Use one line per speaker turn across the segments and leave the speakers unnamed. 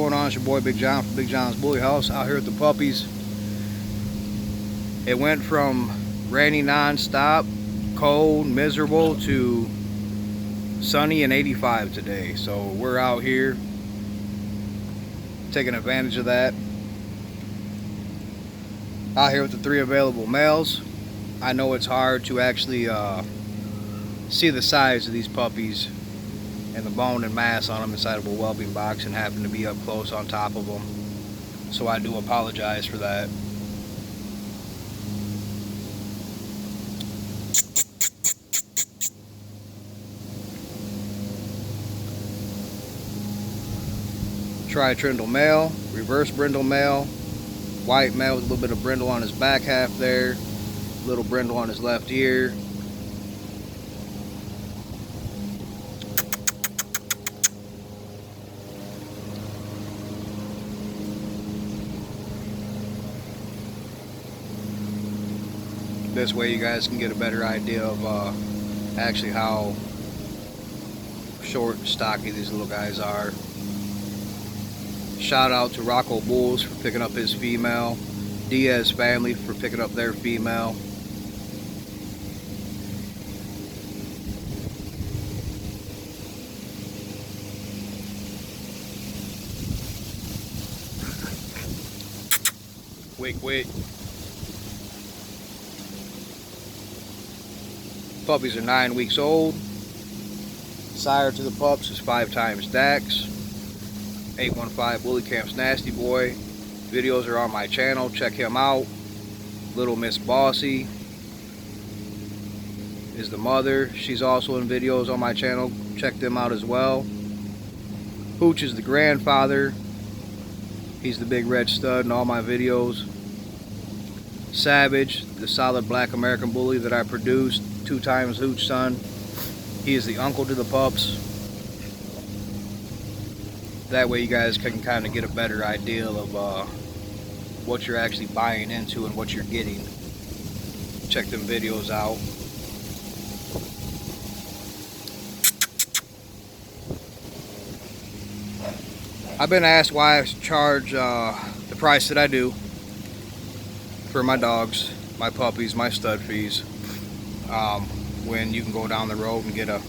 going on? It's your boy Big John from Big John's Bully House out here at the Puppies. It went from rainy non-stop, cold, miserable to sunny and 85 today. So we're out here taking advantage of that. Out here with the 3 available males. I know it's hard to actually see the size of these puppies and the bone and mass on them inside of a whelping box and happen to be up close on top of them. So I do apologize for that. Tri-trindle male, reverse brindle male, white male with a little bit of brindle on his back half there, little brindle on his left ear. This way you guys can get a better idea of actually how short and stocky these little guys are. Shout out to Rocco Bulls for picking up his female, Diaz family for picking up their female. Wait. Puppies are 9 weeks old. Sire to the pups is 5 times Dax. 815 Bully Camp's Nasty Boy. Videos are on my channel. Check him out. Little Miss Bossy is the mother. She's also in videos on my channel. Check them out as well. Hooch is the grandfather. He's the big red stud in all my videos. Savage, the solid black American bully that I produced, 2 times Hooch son. He is the uncle to the pups. That way you guys can kind of get a better idea of what you're actually buying into and what you're getting. Check them videos out. I've been asked why I charge the price that I do for my dogs, my puppies, my stud fees, when you can go down the road and get a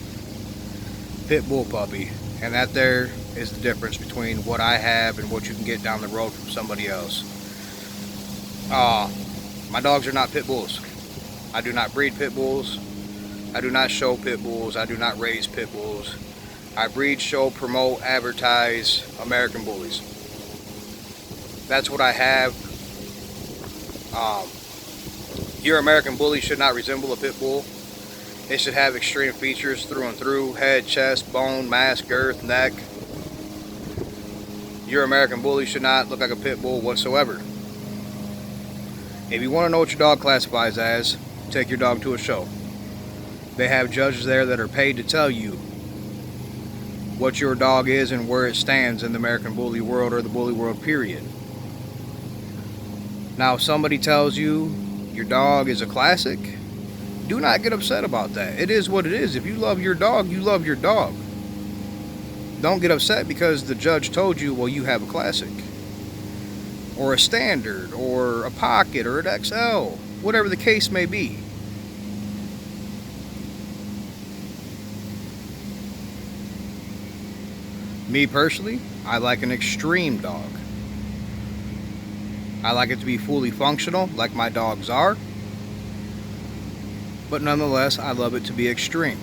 pit bull puppy. And that there is the difference between what I have and what you can get down the road from somebody else. My dogs are not pit bulls. I do not breed pit bulls. I do not show pit bulls. I do not raise pit bulls. I breed, show, promote, advertise American bullies. That's what I have. Your American bully should not resemble a pit bull. It should have extreme features through and through: head, chest, bone, mass, girth, neck. Your American bully should not look like a pit bull whatsoever. If you want to know what your dog classifies as, take your dog to a show. They have judges there that are paid to tell you what your dog is and where it stands in the American bully world, or the bully world period. Now, if somebody tells you your dog is a classic, do not get upset about that. It is what it is. If you love your dog, you love your dog. Don't get upset because the judge told you, well, you have a classic, or a standard, or a pocket, or an XL, whatever the case may be. Me personally, I like an extreme dog. I like it to be fully functional, like my dogs are. But nonetheless, I love it to be extreme.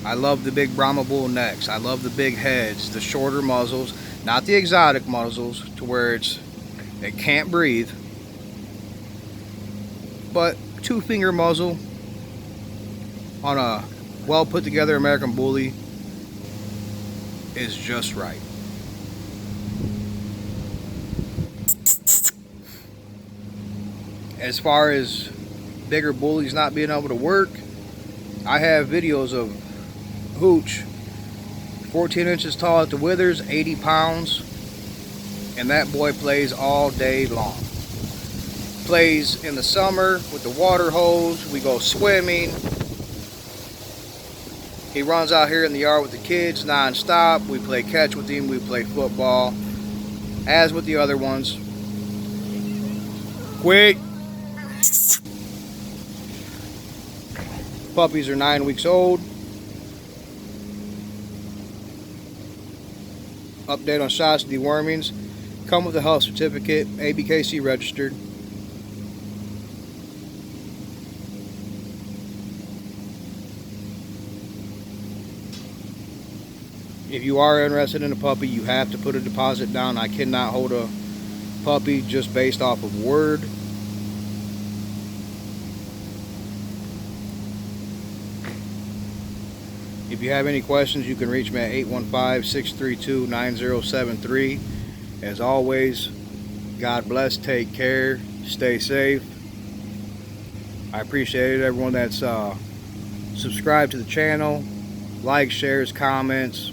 I love the big Brahma bull necks. I love the big heads, the shorter muzzles, not the exotic muzzles to where it can't breathe. But 2-finger muzzle on a well put together American bully is just right. As far as bigger bullies not being able to work, I have videos of Hooch, 14 inches tall at the withers, 80 pounds, and that boy plays all day long. Plays in the summer with the water hose. We go swimming. He runs out here in the yard with the kids non-stop. We play catch with him. We play football. as with the other ones. Quick! Puppies are 9 weeks old. Update on shots and dewormings. Come with a health certificate, ABKC registered. If you are interested in a puppy, you have to put a deposit down. I cannot hold a puppy just based off of word. If you have any questions, you can reach me at 815-632-9073. As always, God bless, take care, stay safe. I appreciate it, everyone that's subscribed to the channel, likes, shares, comments.